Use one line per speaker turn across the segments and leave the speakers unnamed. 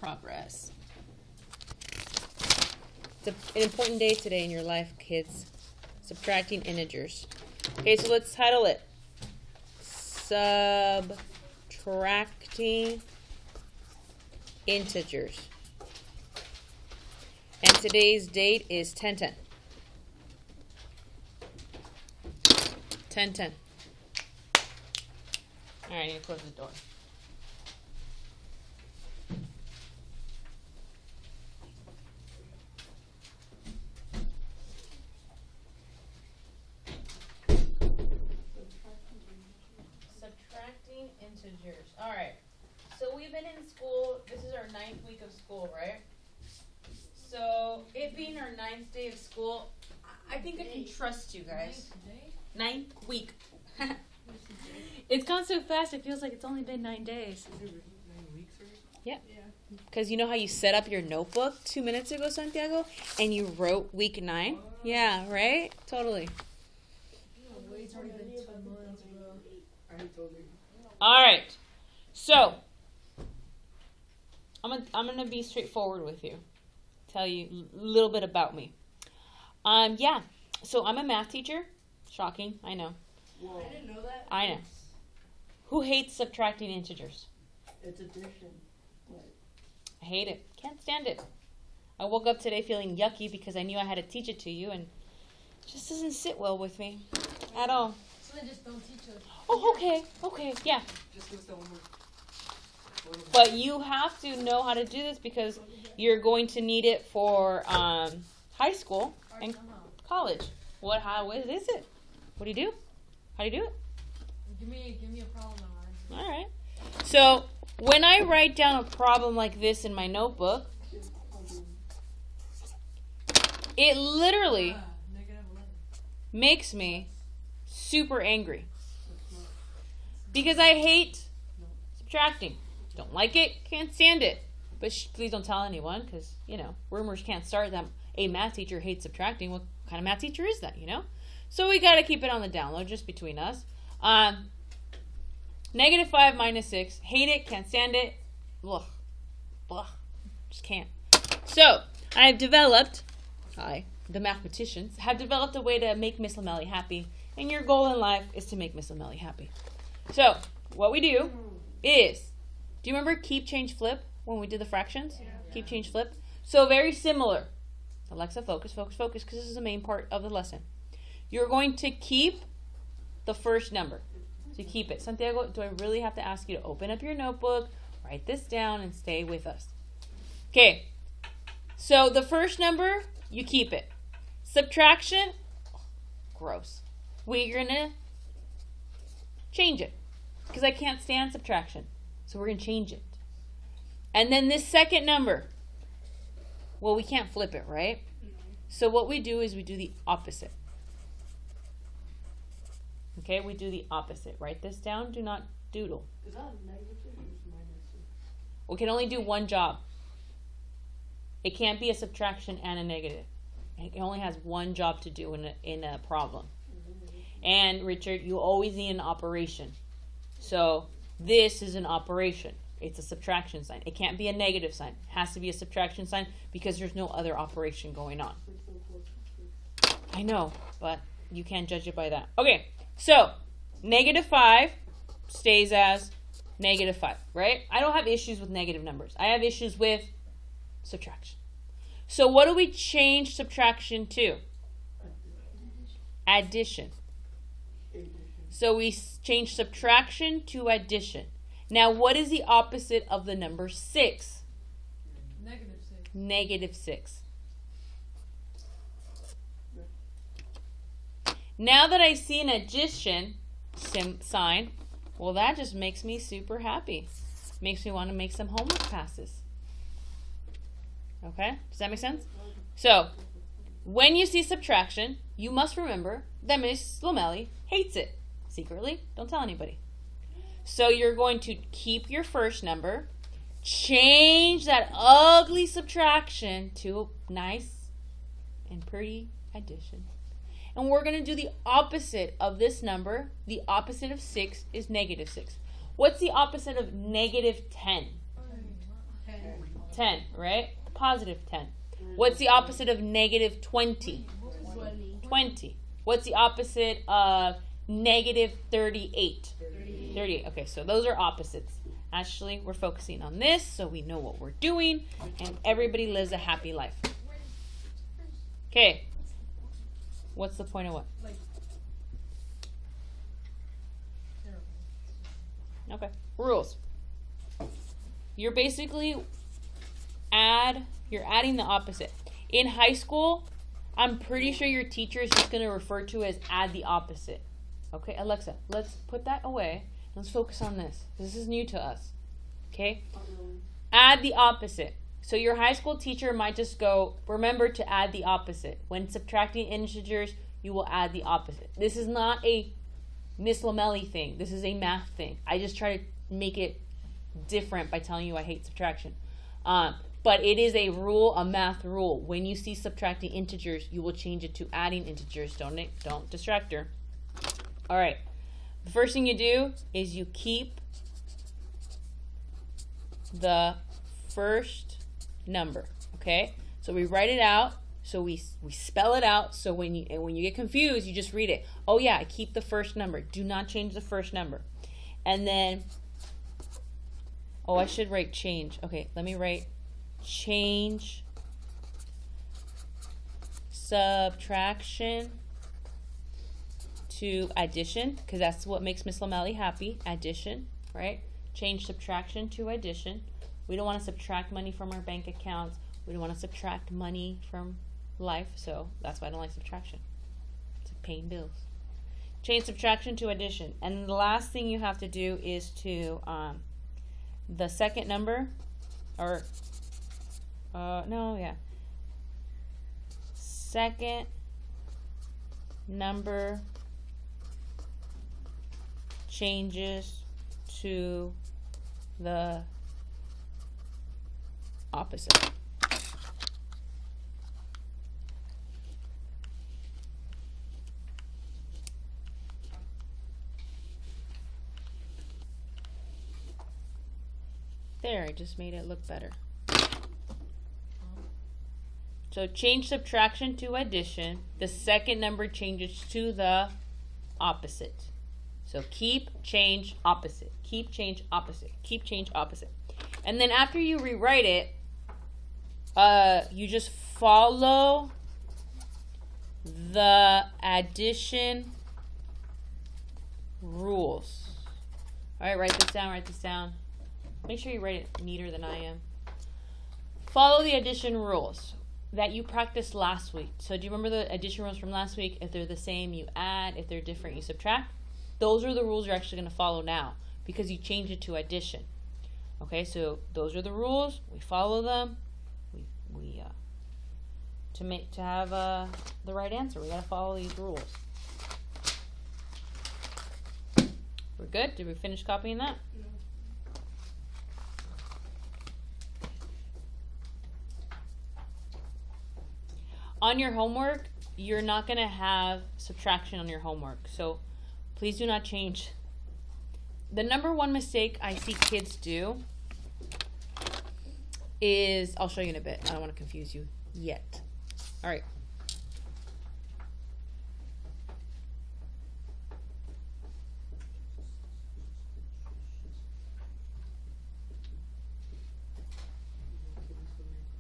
progress. It's an important day today in your life, kids. Subtracting integers. Okay, so let's title it Subtracting Integers. And today's date is 10/10. 10/10. All right, I need to close the door. Subtracting integers. All right. So we've been in school. This is our 9th week of school, right? So it being our 9th day of school, I think I can trust you guys. 9th week. It's gone so fast, it feels like it's only been 9 days.
9 weeks or something?
Yeah. Because you know how you set up your notebook 2 minutes ago, Santiago? And you wrote week 9? Yeah, right? Totally.
It's already been 2 months, bro. I already told her.
All right. So, I'm gonna be straightforward with you. Tell you a little bit about me. Yeah. So I'm a math teacher. Shocking, I know.
Whoa.
I didn't know that.
I know. Who hates subtracting integers?
It's addition.
I hate it. Can't stand it. I woke up today feeling yucky because I knew I had to teach it to you, and it just doesn't sit well with me at all.
So then just don't teach us.
Oh, okay, yeah.
Just give us that one more.
But you have to know how to do this because you're going to need it for high school and college. What is it? What do you do? How do you do it?
Give me a problem on
All right. So when I write down a problem like this in my notebook, it literally makes me super angry because I hate subtracting. Don't like it, can't stand it. But please don't tell anyone because, rumors can't start that a math teacher hates subtracting. What kind of math teacher is that, So we got to keep it on the down low just between us. -5 minus 6. Hate it, can't stand it. Ugh. Just can't. So I've developed, the mathematicians, have developed a way to make Miss Lamelli happy. And your goal in life is to make Miss Lamelli happy. So what we do is, do you remember keep, change, flip when we did the fractions? Yeah. Keep, change, flip. So very similar. Alexa, focus, because this is the main part of the lesson. You're going to keep the first number. So you keep it. Santiago, do I really have to ask you to open up your notebook, write this down, and stay with us? Okay. So the first number, you keep it. Subtraction, gross. We're going to change it because I can't stand subtraction. So we're going to change it. And then this second number, well, we can't flip it, right? So what we do is we do the opposite. Okay, we do the opposite. Write this down. Do not doodle.
Is that negative or minus?
We can only do one job. It can't be a subtraction and a negative. It only has one job to do in a problem. And Richard, you always need an operation. So this is an operation. It's a subtraction sign. It can't be a negative sign. It has to be a subtraction sign because there's no other operation going on. I know, but you can't judge it by that. Okay, so -5 stays as -5, right? I don't have issues with negative numbers. I have issues with subtraction. So what do we change subtraction to? Addition. So we change subtraction to addition. Now, what is the opposite of the number 6? -6. Now that I see an addition sign, well, that just makes me super happy. Makes me want to make some homework passes. Okay? Does that make sense? So, when you see subtraction, you must remember that Miss Lamelli hates it. Secretly, don't tell anybody. So you're going to keep your first number, change that ugly subtraction to a nice and pretty addition. And we're going to do the opposite of this number. The opposite of 6 is -6. What's the opposite of -10? 10, right? Positive 10. What's the opposite of negative 20? 20. What's the opposite of negative 38? 38. Okay, so those are opposites. Actually, we're focusing on this so we know what we're doing and everybody lives a happy life. Okay. What's the point of what? Okay. Rules. You're basically you're adding the opposite. In high school, I'm pretty sure your teacher is just going to refer to it as add the opposite. Okay, Alexa, let's put that away. Let's focus on this. This is new to us. Okay? Add the opposite. So your high school teacher might just go, remember to add the opposite. When subtracting integers, you will add the opposite. This is not a Miss Lamelli thing. This is a math thing. I just try to make it different by telling you I hate subtraction. But it is a rule, a math rule. When you see subtracting integers, you will change it to adding integers. Don't distract her. All right. The first thing you do is you keep the first number. Okay? So we write it out. So we spell it out. So when you get confused, you just read it. Oh yeah, I keep the first number. Do not change the first number. And then, oh, I should write change. Okay, let me write change subtraction to addition, because that's what makes Miss Lamelli happy. Addition, right? Change subtraction to addition. We don't want to subtract money from our bank accounts. We don't want to subtract money from life, so that's why I don't like subtraction. It's like paying bills. Change subtraction to addition. And the last thing you have to do is to the second number, or second number changes to the opposite. There, I just made it look better. So change subtraction to addition. The second number changes to the opposite. So keep, change, opposite. Keep, change, opposite. Keep, change, opposite. And then after you rewrite it, you just follow the addition rules. All right, write this down. Make sure you write it neater than I am. Follow the addition rules that you practiced last week. So do you remember the addition rules from last week? If they're the same, you add. If they're different, you subtract. Those are the rules you're actually going to follow now because you changed it to addition. Okay, so those are the rules. We follow them. To have the right answer, we got to follow these rules. We're good? Did we finish copying that? On your homework, you're not going to have subtraction on your homework. So please do not change. The number one mistake I see kids do is, I'll show you in a bit. I don't want to confuse you yet. All right.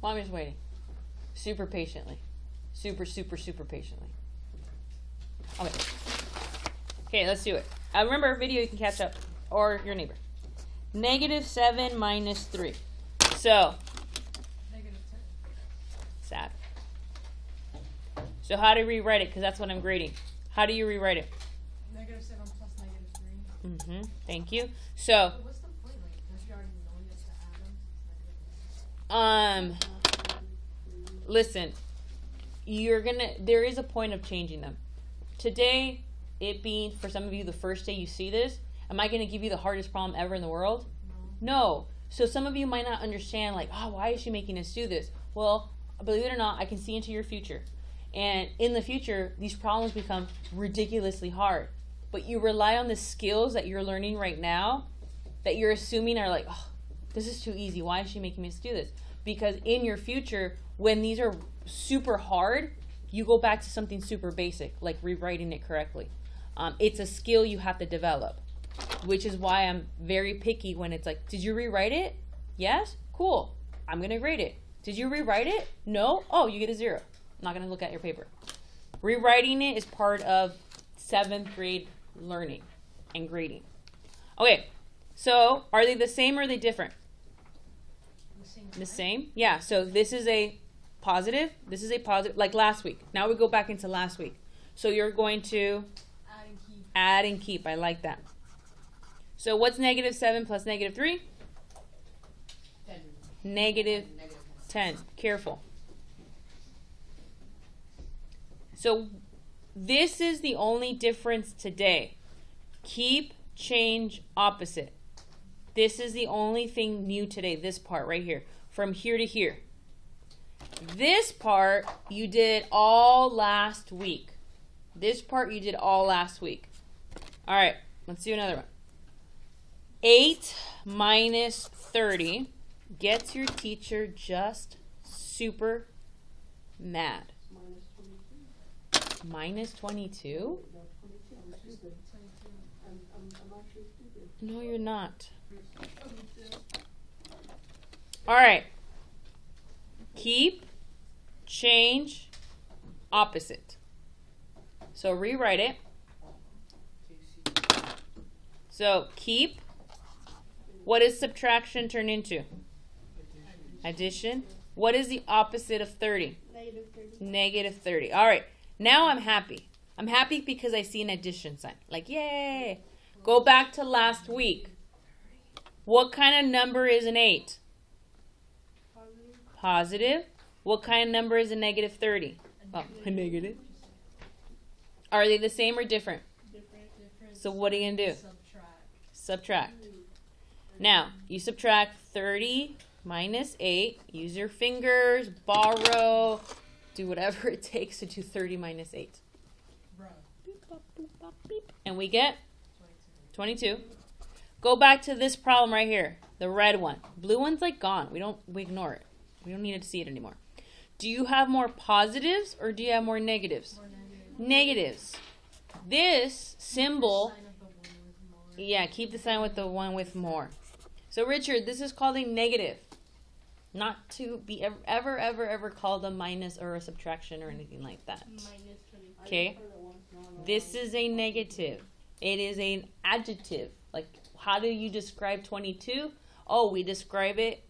Well, I'm just waiting. Super patiently. Super patiently. Okay, let's do it. Remember, our video you can catch up, or your neighbor. -7 minus 3. So,
-10.
sad. So how do you rewrite it? Because that's what I'm grading. How do you rewrite it?
-7 plus -3.
Thank you. So,
What's the point? Like, don't you already know just to add them?
listen, there is a point of changing them. Today, it being, for some of you, the first day you see this, am I going to give you the hardest problem ever in the world? No. So some of you might not understand, like, oh, why is she making us do this? Well, believe it or not, I can see into your future. And in the future, these problems become ridiculously hard. But you rely on the skills that you're learning right now that you're assuming are like, oh, this is too easy. Why is she making us do this? because in your future, when these are super hard, you go back to something super basic, like rewriting it correctly. It's a skill you have to develop, which is why I'm very picky when it's like, did you rewrite it? Yes? Cool. I'm going to grade it. Did you rewrite it? No? Oh, you get a 0. I'm not going to look at your paper. Rewriting it is part of 7th grade learning and grading. Okay, so are they the same or are they different? The same? Yeah, so this is a positive. This is a positive, like last week. Now we go back into last week. So you're going to
Add and keep.
add and keep. I like that. So what's negative 7 plus negative 3?
10.
Negative 10. Careful. So this is the only difference today. Keep, change, opposite. This is the only thing new today, this part right here, from here to here. This part you did all last week. This part you did all last week. All right, let's do another one. 8 minus 30 gets your teacher just super mad. Minus 22? No, you're not. All right. Keep, change, opposite. So rewrite it. So keep. What does subtraction turn into? Addition. What is the opposite of 30?
Negative 30.
Negative 30. All right. Now I'm happy. I'm happy because I see an addition sign. Like, yay. Go back to last week. What kind of number is an 8?
Positive.
Positive. What kind of number is a negative 30? Oh, a negative. Are they the same or different?
Different.
So what are you going to do?
Subtract.
Subtract. Now, you subtract 30 minus 8. Use your fingers, borrow, do whatever it takes to do 30 minus 8.
Bruh.
Beep, bop, boop, bop, beep. And we get 22. Go back to this problem right here, the red one. Blue one's like gone. We ignore it. We don't need to see it anymore. Do you have more positives or do you have more negatives?
More negative.
Negatives. This symbol,
Sign of the one with more.
yeah, keep the sign with the one with more. So Richard, this is called a negative. Not to be ever called a minus or a subtraction or anything like that.
Minus 25.
Okay? This is a negative. It is an adjective. Like, how do you describe 22? Oh, we describe it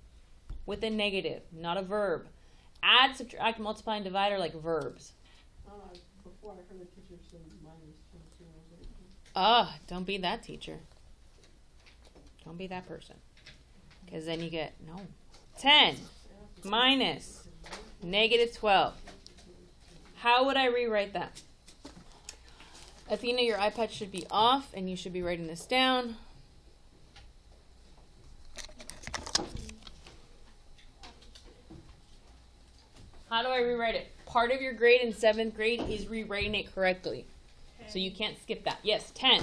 with a negative, not a verb. Add, subtract, multiply, and divide are like verbs.
Before I heard a teacher say minus 22, I was like,
Ah, don't be that teacher. Don't be that person. Because then you get, no. 10 minus negative 12. How would I rewrite that? Athena, your iPad should be off and you should be writing this down. How do I rewrite it? Part of your grade in 7th grade is rewriting it correctly. So you can't skip that. Yes, 10
Add.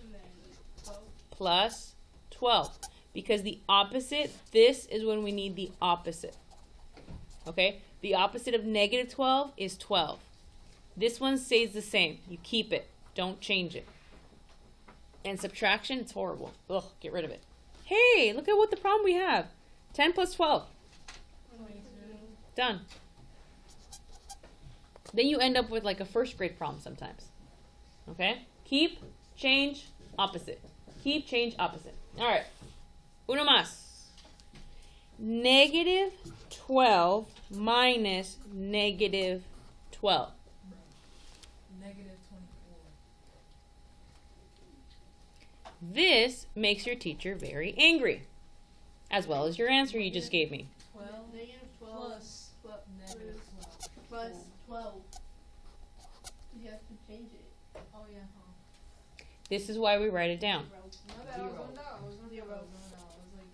And then 12.
plus 12. Because the opposite, this is when we need the opposite. Okay? The opposite of negative 12 is 12. This one stays the same. You keep it. Don't change it. And subtraction, it's horrible. Ugh, get rid of it. Hey, look at what the problem we have. 10 plus 12.
22.
Done. Then you end up with like a 1st grade problem sometimes. Okay? Keep, change, opposite. Keep, change, opposite. All right. Uno más. Negative 12 minus negative 12.
Negative 24.
This makes your teacher very angry, as well as your answer you just gave me.
12
Negative 12
plus negative 12.
plus 12. You have to change it.
Oh yeah, huh?
This is why we write it down.
No, that was no, it was not
Zero.
zero. No, it was like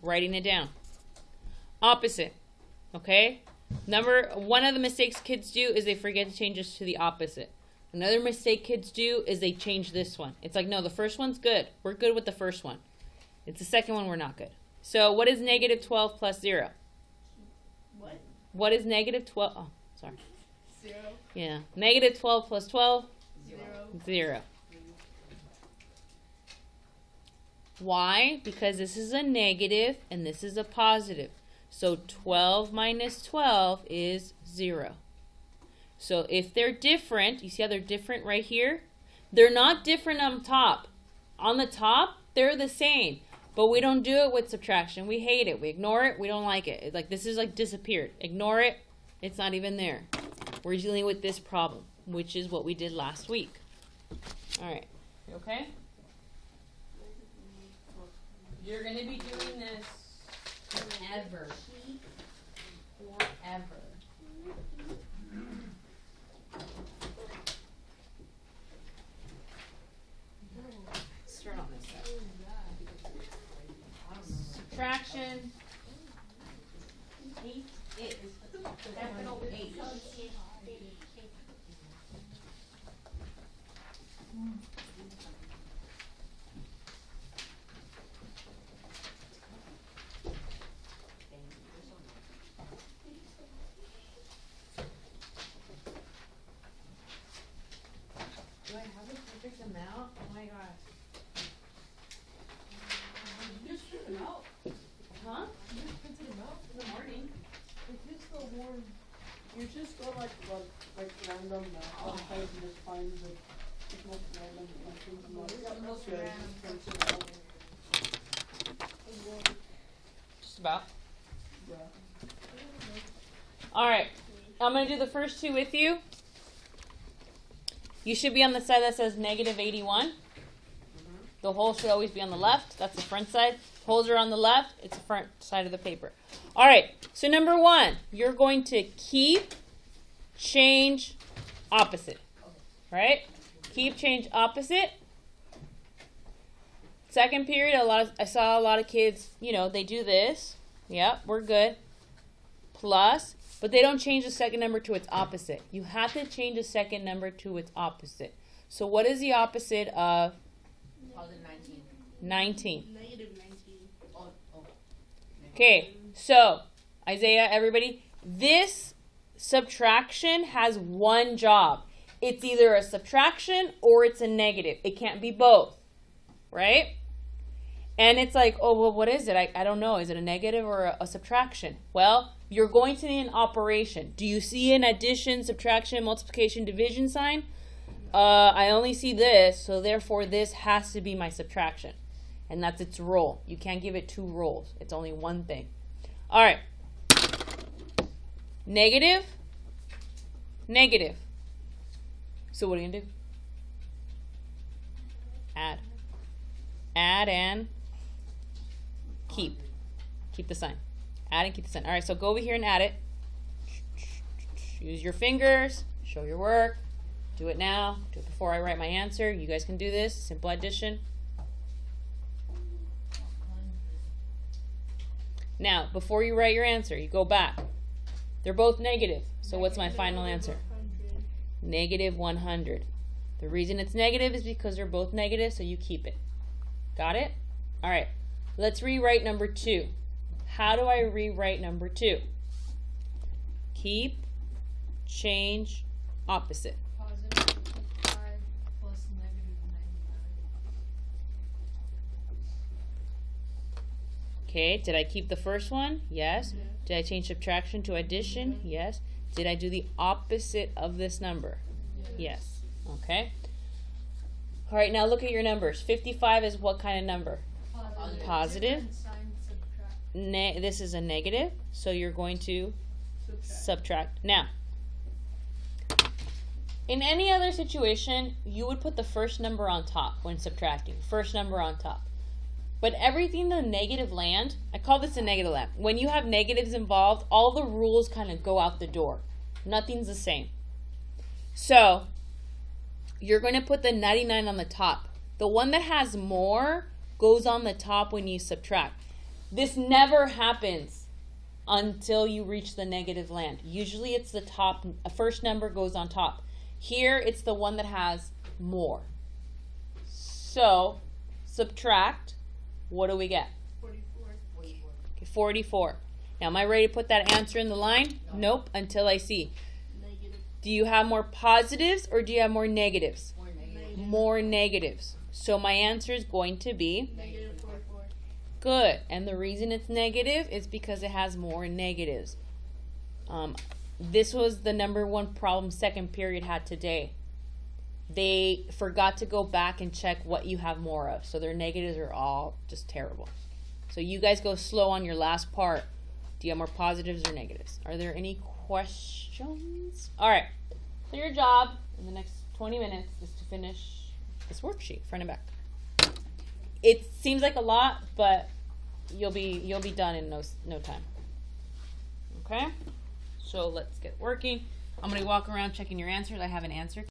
Writing it down. Opposite. Okay? One of the mistakes kids do is they forget to change this to the opposite. Another mistake kids do is they change this one. It's like, no, the first one's good. We're good with the first one. It's the second one we're not good. So what is negative 12 plus 0?
What?
What is negative 12? Oh, sorry.
0.
Yeah. Negative 12 plus 12?
0.
0. Why? Because this is a negative and this is a positive. So 12 minus 12 is 0. So if they're different, you see how they're different right here? They're not different on top. On the top, they're the same. But we don't do it with subtraction. We hate it. We ignore it. We don't like it. It's like this is like disappeared. Ignore it. It's not even there. We're dealing with this problem, which is what we did last week. All right. You okay? You're going to be doing this forever. Forever. Start on this side. Subtraction. 8 is capital H. Do I have a perfect amount? Oh my gosh.
You just print them out.
Huh?
You just printed them out.
In the morning.
The kids go warm. You just go like random sometimes you just find the most random things.
The most
Yeah,
random.
just print it out.
Just about.
Yeah.
All right. I'm going to do the first two with you. You should be on the side that says negative 81. The hole should always be on the left. That's the front side. Holes are on the left. It's the front side of the paper. All right. So number 1, you're going to keep, change, opposite. Right? Keep, change, opposite. Second period, I saw a lot of kids, they do this. Yep, we're good. Plus, but they don't change the second number to its opposite. You have to change the second number to its opposite. So what is the opposite of
19.
19?
Negative 19.
Okay, so Isaiah, everybody, this subtraction has one job. It's either a subtraction or it's a negative. It can't be both, right? And it's like, oh, well, what is it? I don't know. Is it a negative or a subtraction? Well, you're going to need an operation. Do you see an addition, subtraction, multiplication, division sign? I only see this, so therefore this has to be my subtraction. And that's its role. You can't give it 2 roles. It's only one thing. All right. Negative. Negative. So what are you going to do? Add. Add and keep. Keep the sign. Add and keep the sign. All right, so go over here and add it. Use your fingers. Show your work. Do it now. Do it before I write my answer. You guys can do this. Simple addition. Now, before you write your answer, you go back. They're both negative. So what's my final answer? Negative 100. The reason it's negative is because they're both negative, so you keep it. Got it? All right. Let's rewrite number 2. How do I rewrite number 2? Keep, change, opposite.
Positive 55 plus negative 99.
Okay, did I keep the first one? Yes.
Yeah.
Did I change subtraction to addition? Yes. Did I do the opposite of this number? Yes. Okay. All right, now look at your numbers. 55 is what kind of number? Positive.
Different sign, subtract.
This is a negative, so you're going to subtract. Now, in any other situation, you would put the first number on top when subtracting. First number on top. But everything the negative land, I call this a negative land. When you have negatives involved, all the rules kind of go out the door. Nothing's the same. So, you're going to put the 99 on the top. The one that has more goes on the top when you subtract. This never happens until you reach the negative land. Usually it's the top, a first number goes on top. Here it's the one that has more. So, subtract, what do we get?
44.
44. Now, am I ready to put that answer in the line? Nope, until I see.
Negative.
Do you have more positives or do you have more negatives?
More negative.
More negatives. So my answer is going to be
Negative 44.
good. And the reason it's negative is because it has more negatives. This was the number one problem second period had today. They forgot to go back and check what you have more of. So their negatives are all just terrible. So you guys go slow on your last part. Do you have more positives or negatives? Are there any questions? All right. So your job in the next 20 minutes is to finish this worksheet, front and back. It seems like a lot, but you'll be done in no time. Okay? So let's get working. I'm going to walk around checking your answers. I have an answer